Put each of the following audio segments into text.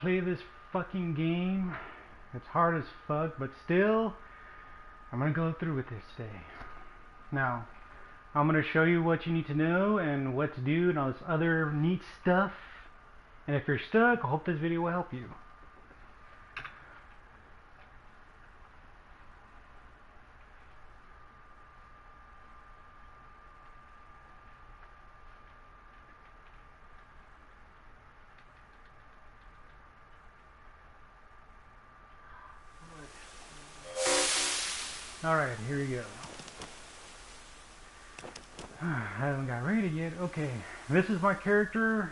Play this fucking game. It's hard as fuck, but still, I'm gonna go through with this today. Now, I'm gonna show you what you need to know and what to do and all this other neat stuff. And if you're stuck, I hope this video will help you. Alright, here we go. I haven't got rated yet. Okay, this is my character.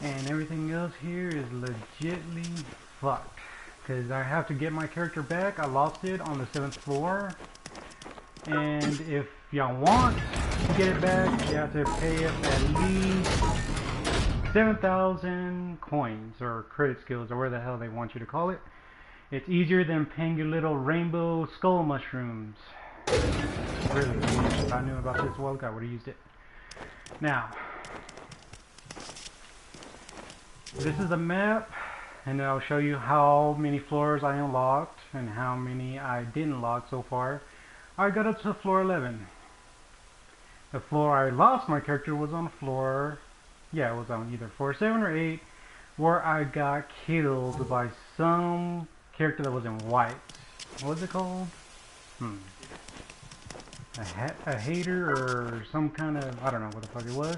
And everything else here is legitly fucked. Because I have to get my character back. I lost it on the 7th floor. And if y'all want to get it back, you have to pay up at least 7,000 coins or credit skills or whatever the hell they want you to call it. It's easier than paying your little rainbow skull mushrooms. Really, if I knew about this a while ago, I would have used it. Now, this is a map, and I'll show you how many floors I unlocked and how many I didn't unlock so far. I got up to floor 11. The floor I lost my character was on floor, yeah, it was on either floor 7 or 8, where I got killed by some character that was in white. What was it called? A hater or some kind of, I don't know what the fuck it was.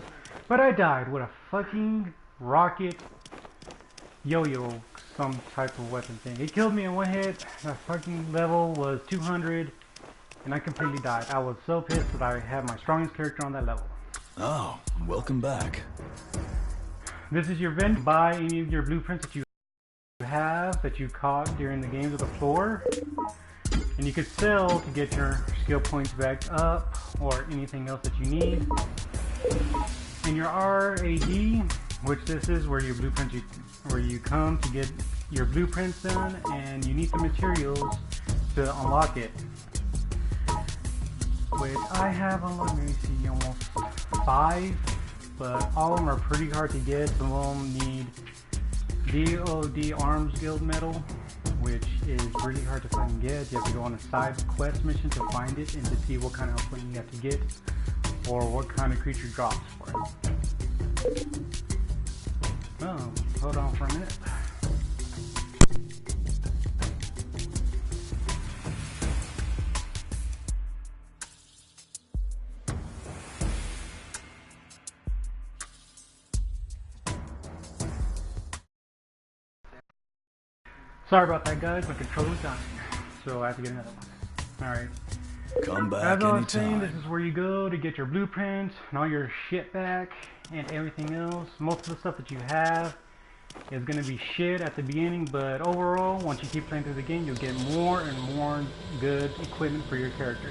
But I died with a fucking rocket yo-yo, some type of weapon thing. It killed me in one hit. The fucking level was 200 and I completely died. I was so pissed that I had my strongest character on that level. Oh, welcome back. This is your vendor. Buy any of your blueprints that you have that you caught during the games of the floor, and you could sell to get your skill points back up or anything else that you need. And your RAD, which this is where your blueprints where you come to get your blueprints done, and you need the materials to unlock it. Which I have unlocked, let me see, almost 5, but all of them are pretty hard to get. Some of them need DOD Arms Guild medal, which is really hard to fucking get. You have to go on a side quest mission to find it and to see what kind of output you have to get or what kind of creature drops for it. Oh, hold on for a minute. Sorry about that, guys. My controller's dying, so I have to get another one. Alright. Come back as I was saying, anytime. this is where you go to get your blueprints and all your shit back and everything else. Most of the stuff that you have is going to be shit at the beginning, but overall, once you keep playing through the game, you'll get more and more good equipment for your character.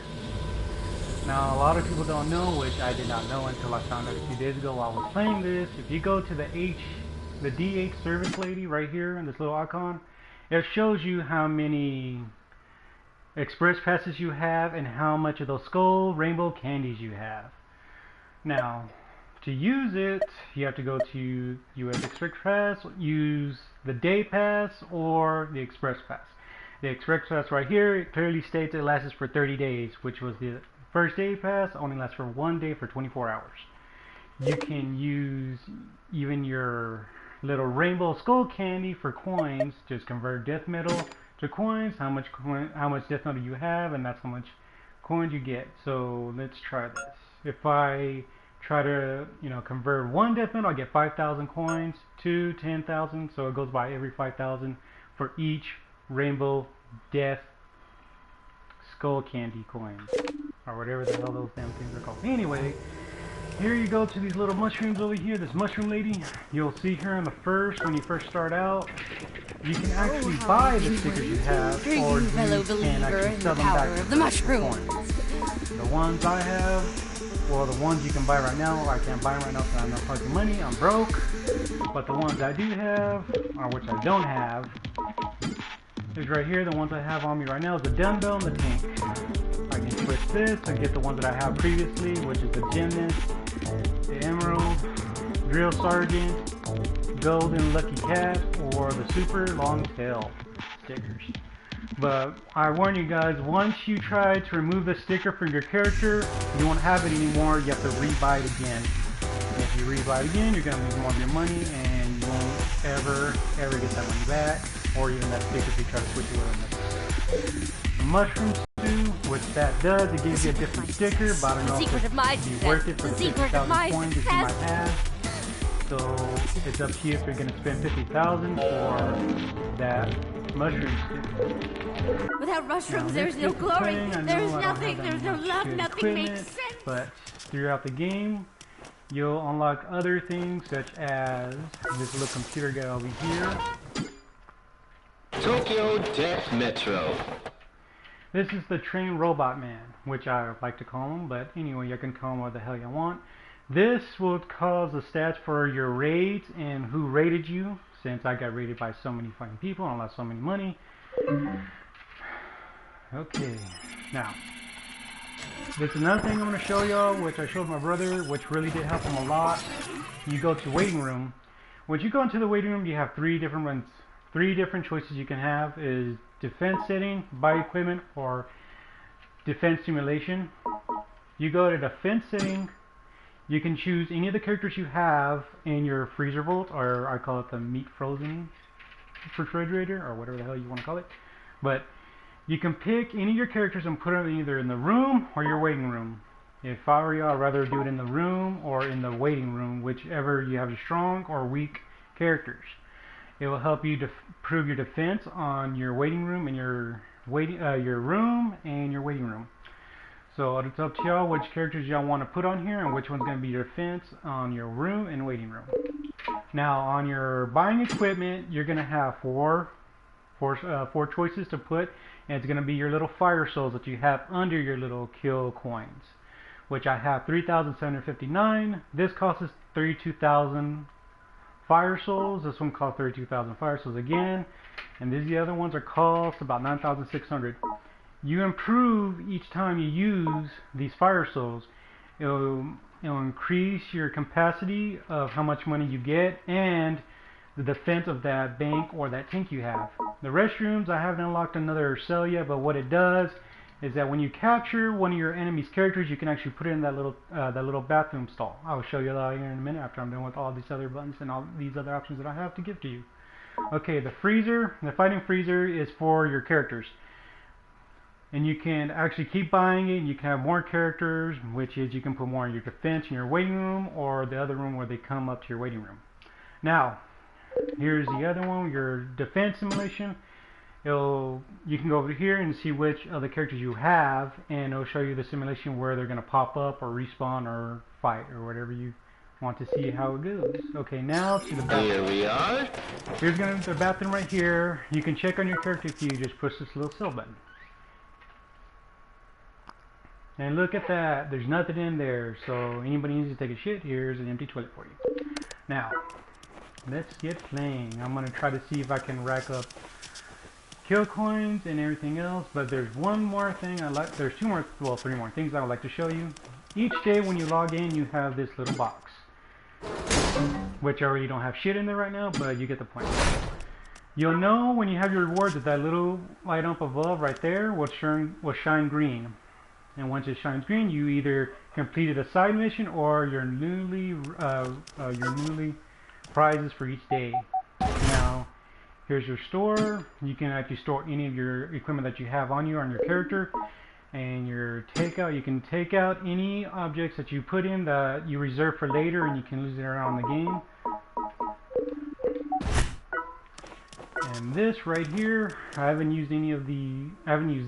Now, a lot of people don't know, which I did not know until I found out a few days ago while I was playing this. If you go to the DH service lady right here in this little icon, it shows you how many express passes you have and how much of those skull rainbow candies you have. Now, to use it, you have to go to US Express Pass, use the Day Pass or the Express Pass. The Express Pass right here, it clearly states it lasts for 30 days, which was the first Day Pass, only lasts for 1 day for 24 hours. You can use even your little rainbow skull candy for coins. Just convert death metal to coins. How much death metal you have, and that's how much coins you get. So let's try this. If I try to, convert 1 death metal, I get 5,000 coins. 2, 10,000. So it goes by every 5,000 for each rainbow death skull candy coins, or whatever the hell those damn things are called. Anyway. Here you go to these little mushrooms over here, this mushroom lady. You'll see her on the first, when you first start out. You can actually buy the stickers you have, or you can actually sell them back of the mushroom. The ones I have, well, the ones you can buy right now, I can't buy them right now because I have no fucking money, I'm broke. But the ones I do have, or which I don't have, is right here. The ones I have on me right now is the dumbbell and the tank. I can switch this and get the ones that I have previously, which is the gymnast, the emerald, drill sergeant, golden lucky cat or the super long tail stickers. But I warn you guys, once you try to remove the sticker from your character, you won't have it anymore. You have to rebuy it again. And if you rebuy it again, you're going to lose more of your money, and you won't ever get that money back, or even that sticker if you try to switch it with them. Mushroom stew, which that does, it gives you a different sticker, but I don't know if it'd be worth it for the 50,000 coins that you might have. So it's up to you if you're going to spend 50,000 for that mushroom stew. Without mushrooms, there's no glory. There's nothing. There's no love. Nothing makes sense. But throughout the game, you'll unlock other things such as this little computer guy over here. Tokyo Death Metro. This is the train robot man, which I like to call him, but anyway, you can call him what the hell you want. This will cause the stats for your raids and who raided you, since I got raided by so many fucking people and I lost so many money. Okay, now, this is another thing I'm going to show y'all, which I showed my brother, which really did help him a lot. You go to waiting room. Once you go into the waiting room, you have three different choices you can have, is defense setting, buy equipment, or defense simulation. You go to defense setting, you can choose any of the characters you have in your freezer vault, or I call it the meat frozen refrigerator, or whatever the hell you want to call it. But you can pick any of your characters and put them either in the room or your waiting room. If I were you, I'd rather do it in the room or in the waiting room, whichever you have your strong or weak characters. It will help you improve your defense on your waiting room and your room and your waiting room. So it's up to y'all which characters y'all want to put on here and which one's going to be your defense on your room and waiting room. Now on your buying equipment, you're going to have four choices to put, and it's going to be your little fire souls that you have under your little kill coins, which I have 3,759. This costs us 32,000 fire souls. This one costs 32,000 fire souls again, and these the other ones are cost about 9,600. You improve each time you use these fire souls. It'll increase your capacity of how much money you get and the defense of that bank or that tank you have. The restrooms, I haven't unlocked another cell yet, but what it does is that when you capture one of your enemy's characters, you can actually put it in that little bathroom stall. I'll show you that here in a minute after I'm done with all these other buttons and all these other options that I have to give to you. Okay, the freezer, the fighting freezer is for your characters. And you can actually keep buying it. You can have more characters, which is you can put more in your defense in your waiting room or the other room where they come up to your waiting room. Now, here's the other one, your defense simulation. You can go over here and see which of the characters you have, and it'll show you the simulation where they're going to pop up or respawn or fight or whatever you want to see how it goes. Okay, now to the bathroom. Here we are. Here's going to be the bathroom right here. You can check on your character if you just push this little cell button. And look at that, there's nothing in there, so anybody needs to take a shit, here's an empty toilet for you. Now, let's get playing. I'm going to try to see if I can rack up kill coins and everything else, but there's one more thing there's three more things I would like to show you. Each day when you log in, you have this little box, which I already don't have shit in there right now, but you get the point. You'll know when you have your rewards that little light up above right there will shine green. And once it shines green, you either completed a side mission or your newly prizes for each day. Now, here's your store. You can actually store any of your equipment that you have on you on your character. And your takeout, you can take out any objects that you put in that you reserve for later, and you can lose it around the game. And this right here, I haven't used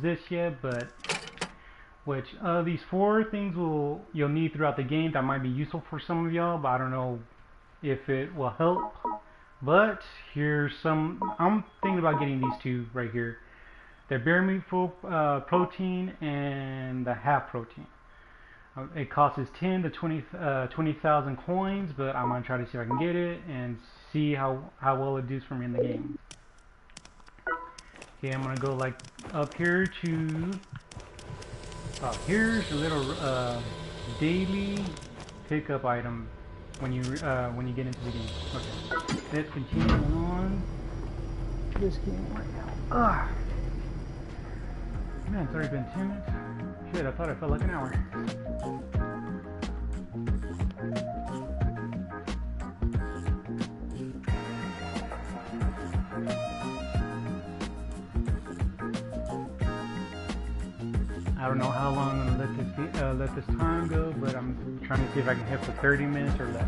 this yet, but which these four things you'll need throughout the game that might be useful for some of y'all, but I don't know if it will help. But here's some. I'm thinking about getting these two right here: the bare meat full protein and the half protein. It costs 10 to 20,000 coins, but I'm gonna try to see if I can get it and see how well it does for me in the game. Okay, I'm gonna go like up here to. Here's a little daily pickup item when you get into the game. Okay. Let's continue on this game right now. Ugh. Man, it's already been 10 minutes. Shit, I thought it felt like an hour. I don't know how long I'm gonna let this time go, but I'm trying to see if I can hit for 30 minutes or less.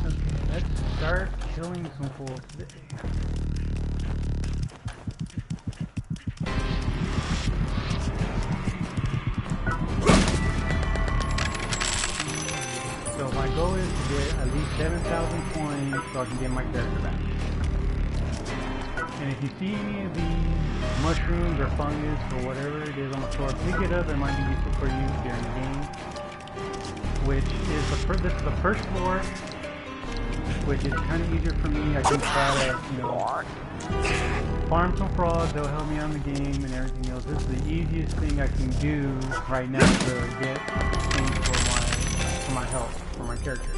Okay, let's start killing some fools today. So my goal is to get at least 7,000 coins so I can get my character back. And if you see any of these mushrooms or fungus or whatever it is on the floor, pick it up. It might be useful for you during the game. Which is this is the first floor, which is kind of easier for me. I can try to, you know, farm some frogs. They'll help me out in the game and everything else. This is the easiest thing I can do right now to get things for my health, for my character.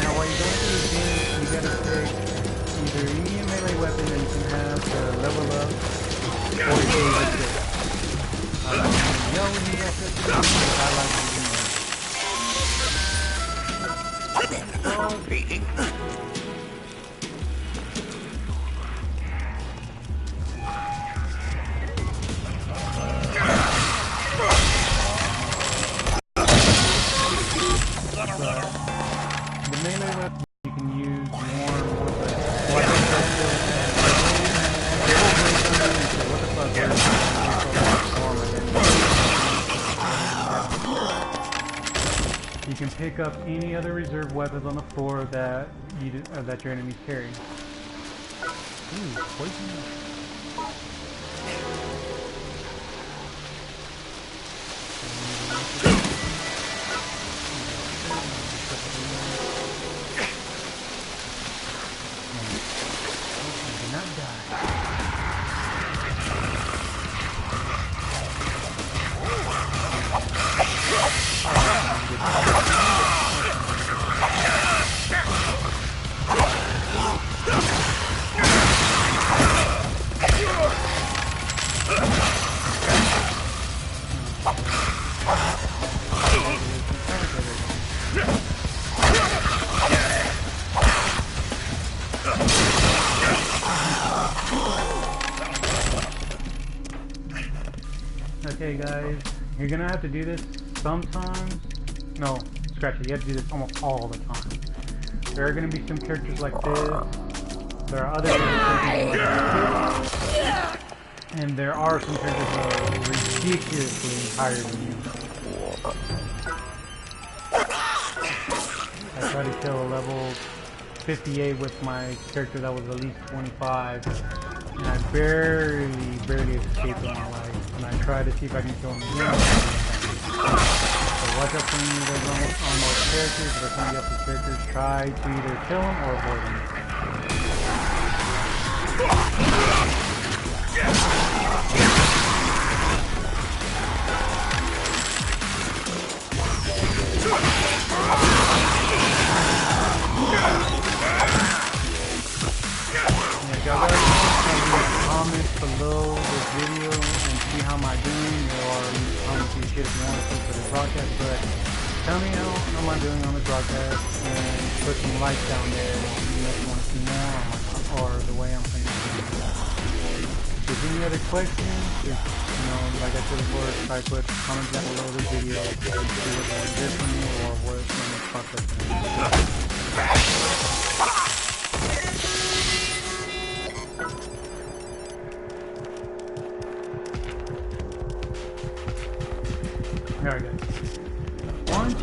Now while you're going through the game, you gotta pick either any melee weapon that you can have to level up, or you can use it. I like to yell when you have to, but I like to use the melee weapon you can use more you can pick up any other reserve weapons on the floor that that your enemies carry. Ooh, poison. Do not die. Okay guys, you're gonna have to do this sometimes. No, scratch it. You have to do this almost all the time. There are gonna be some characters like this. There are other characters like this. And there are some characters that are ridiculously higher than you. I tried to kill a level 58 with my character that was at least 25. And I barely escaped with my life. And I tried to see if I can kill him again. So watch out for any of those on those characters, or somebody else's characters. Try to either kill them or avoid them. Comment below this video and see how am I doing, or comment some shit if you want to see for the broadcast, but tell me how am I doing on the broadcast, and put some likes down there if you want to see more or the way I'm playing the game. If there's any other questions, just, you know, like I said before, try to put comments down below this video and see what you want to do from me or what the next process is. Alright guys, once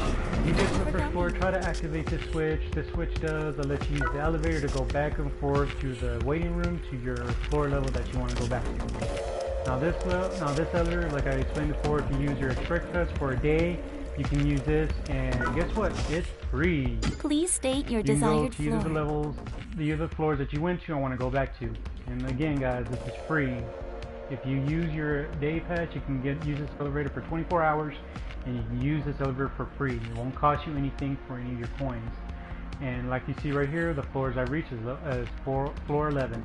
you get to the first floor, try to activate this switch. This switch does let you use the elevator to go back and forth to the waiting room to your floor level that you want to go back to. Now this elevator, like I explained before, if you use your express cuts for a day, you can use this, and guess what? It's free. Please state your You can go desired to either the floor. levels, the other floors that you went to, I want to go back to. And again, guys, this is free. If you use your day pass, you can use this elevator for 24 hours, and you can use this elevator for free. It won't cost you anything for any of your coins. And like you see right here, the floors I reached is floor 11.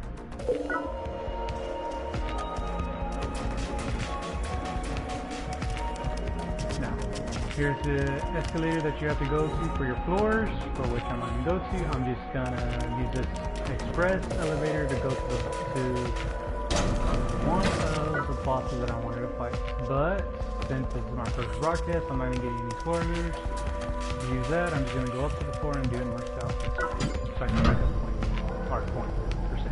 Now, here's the escalator that you have to go to for your floors, for which I'm going to go to. I'm just going to use this express elevator to go to one of the bosses that I wanted to fight. But since this is my first broadcast, I'm not going to get any spoilers. To use that, I'm just going to go up to the floor and do it myself. So I can rack up points, or points per se.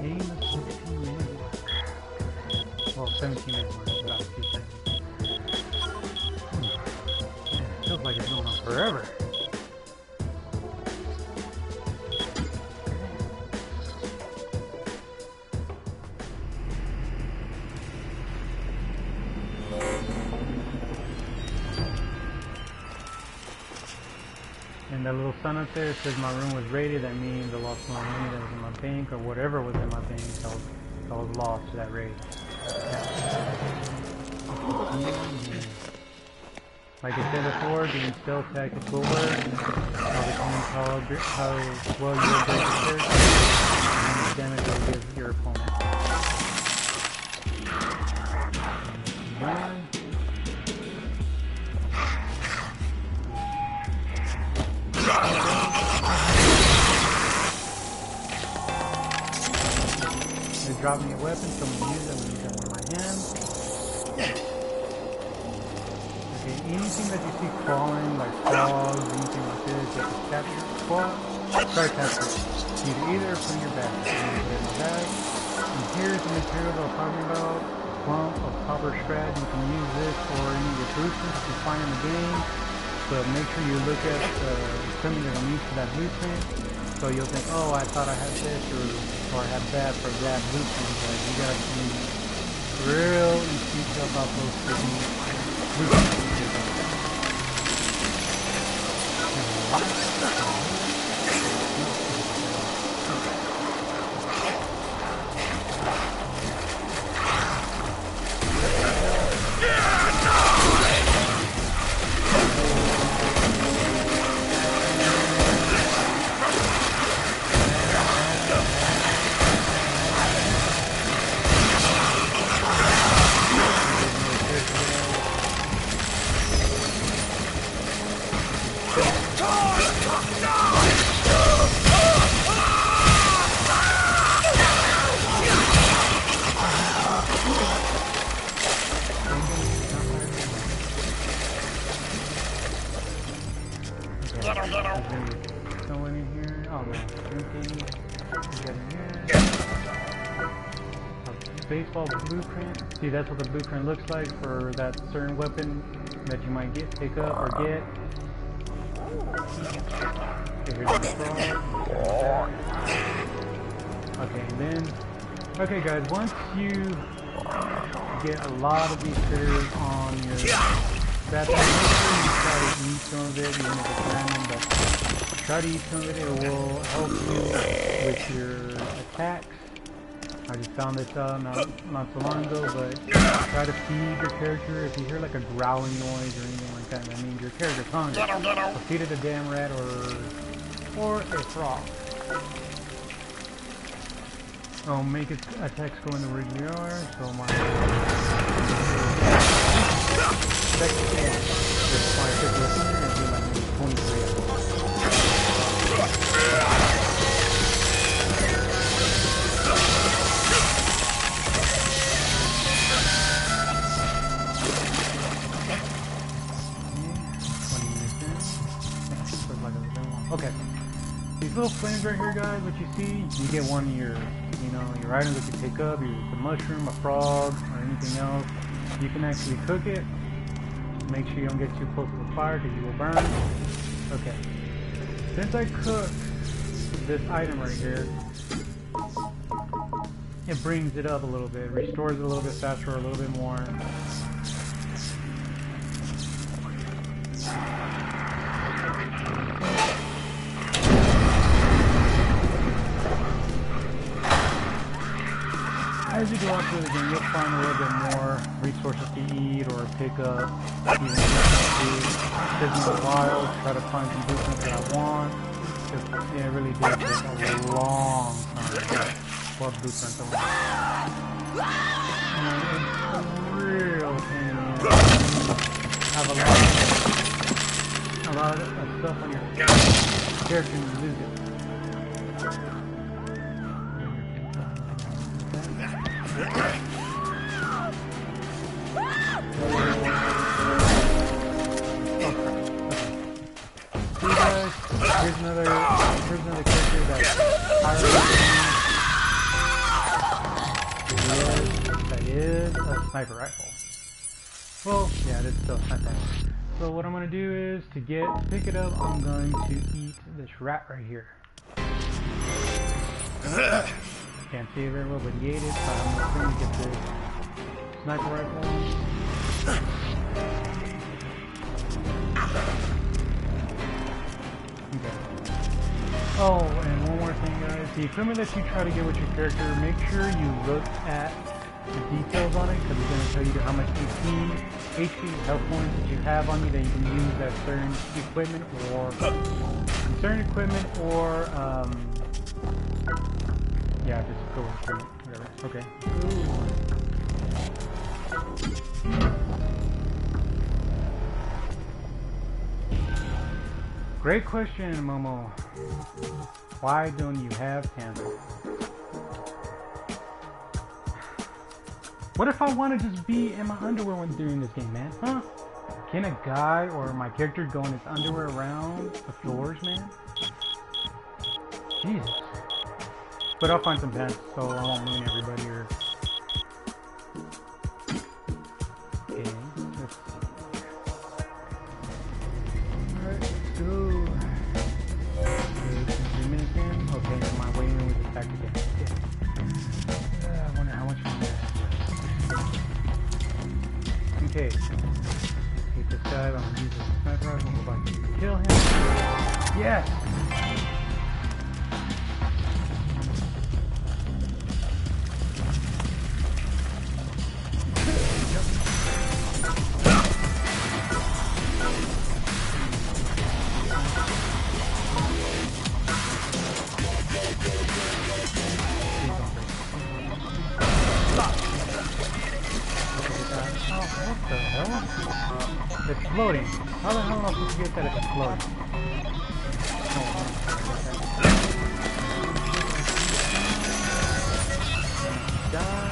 Game of 16 minutes. Well, 17 minutes, about 2 seconds. Feels like it's going on forever. And that little sign up there says my room was raided. That means I lost my money that was in my bank, or whatever was in my bank. I was lost to that raid. Like I said before, doing stealth tactics will work. How well you will break your character, and how much damage it will give your opponent. They dropped me a weapon, so I'm going to use it. I'm going to use that one in my hand. Anything that you see crawling, like frogs, anything like this, you have to capture capture. You can either put in your bag. And here's the material that I'm talking about. Clump of copper scrap. You can use this for any of your blueprints you find in the game. But make sure you look at something that will use for that blueprint. So you'll think, oh, I thought I had this or I had that for that blueprint. But you gotta be real in detail about those blueprints. Someone in here? Oh no, anything? Get in here. A baseball blueprint. See, that's what the blueprint looks like for that certain weapon that you might pick up or get. Okay, here's the frog. Okay, and then, okay guys, once you get a lot of these critters on your backpack, make sure you try to eat some of it, even if it's random, but try to eat some of it. It will help you with your attacks. I just found this out not so long ago, but try to feed your character. If you hear like a growling noise or anything like that, that means your character's hungry. So feed it a damn rat or a frog. Oh, make its attacks go in the original yard, so my second game is my fifth here and do like 23 of them. Okay, these little flames right here, guys, what you see, you get one of your you know, your items that you pick up, either it's a mushroom, a frog, or anything else, you can actually cook it. Make sure you don't get too close to the fire because you will burn. Okay. Since I cooked this item right here, it brings it up a little bit, restores it a little bit faster, or a little bit more. As you go out through the game, you'll find a little bit more resources to eat or pick up. Even food. Taking a while to try to find some blueprints that I want. It really did take a long time. What blueprints I want. And it's a real pain in the ass. Have a lot of stuff on your character and you lose it. Here's another character that's that is a sniper rifle. Well, yeah, it is still a sniper rifle. So what I'm gonna do is to pick it up, I'm going to eat this rat right here. Can't see it very well, but he ate it, so I'm going to get this sniper rifle. Okay. Oh, and one more thing, guys. The equipment that you try to get with your character, make sure you look at the details on it, because it's going to tell you how much HP, health points that you have on you that you can use that certain equipment or yeah, just go with it. Whatever. Okay. Great question, Momo. Why don't you have candles? What if I want to just be in my underwear when doing this game, man? Huh? Can a guy or my character go in his underwear around the floors, man? Jesus. But I'll find some pants, so I won't ruin everybody or... Okay, let's see. Alright, let's go. 3 minutes in. Okay, and my waiting room is back again. Yeah. I wonder how much I'm gonna... Okay. Hate this guy, I'm gonna use this sniper rifle. We're about to kill him. Yes! It's floating. How the hell am I supposed to get that if it's floating? Die.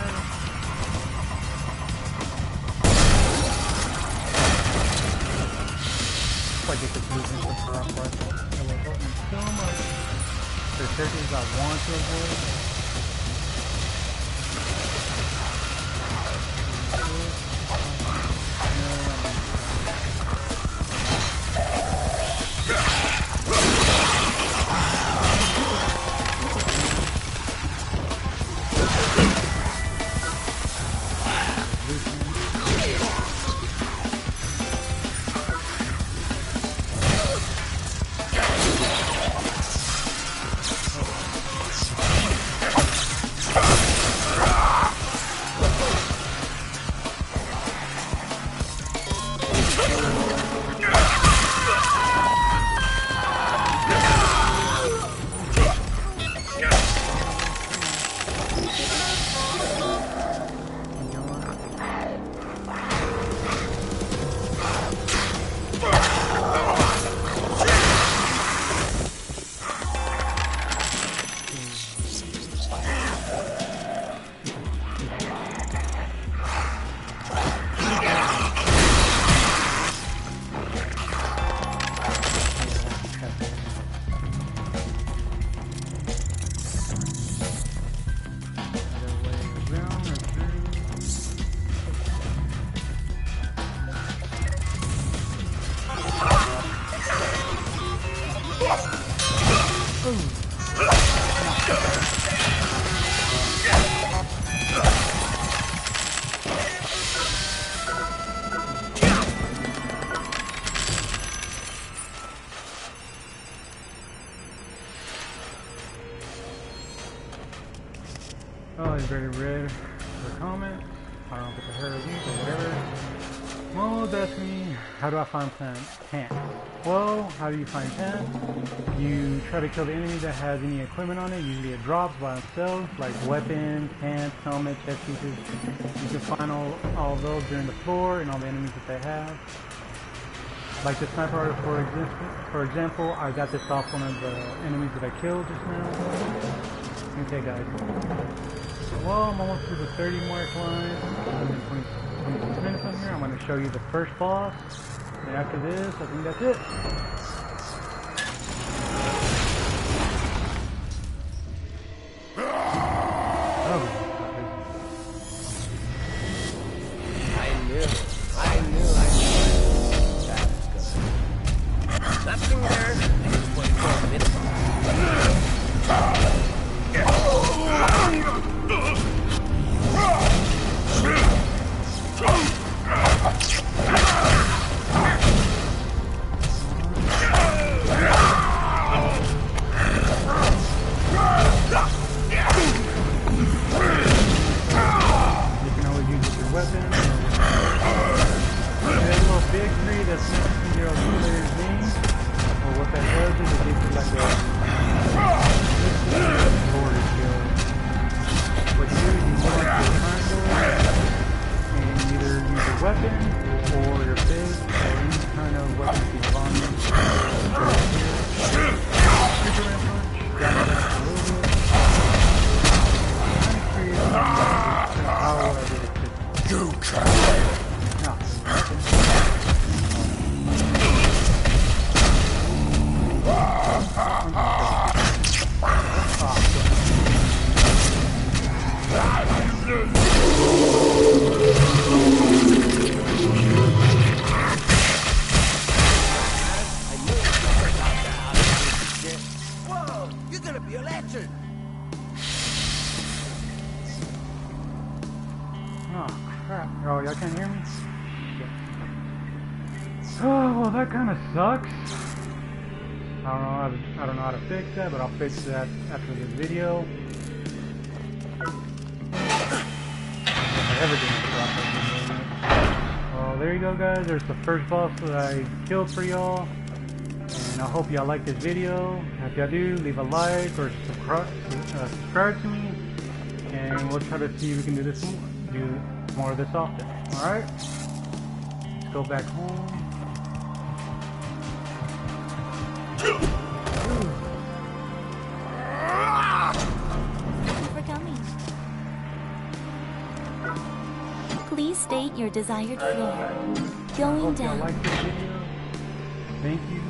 I get this movement with the rock rifle. It will help me so much. There's characters I want to avoid. Probably very red for comment. I don't know if it's a hair of these or whatever. Well, that's me. How do I find pants? Well, how do you find pants? You try to kill the enemy that has any equipment on it. Usually it drops by themselves, like weapons, pants, helmet, chest pieces. You can find all of those during the floor and all the enemies that they have. Like the sniper rifle, for example, I got this off one of the enemies that I killed just now. Okay guys. Well, I'm almost to the 30 mark line. I'm in 26 minutes on here. I'm going to show you the first boss. And after this, I think that's it. Oh. I knew that was good. Nothing there. Next 24 minutes. Oh, y'all can't hear me? Oh, well, that kind of sucks. I don't know how to fix that, but I'll fix that after this video. Well, there you go, guys. There's the first boss that I killed for y'all. And I hope y'all like this video. If y'all do, leave a like or subscribe to me. And we'll try to see if we can do more of this often. Alright? Let's go back home. Thank you for coming. Please state your desired floor. Going Hope y'all down. like this video. Thank you.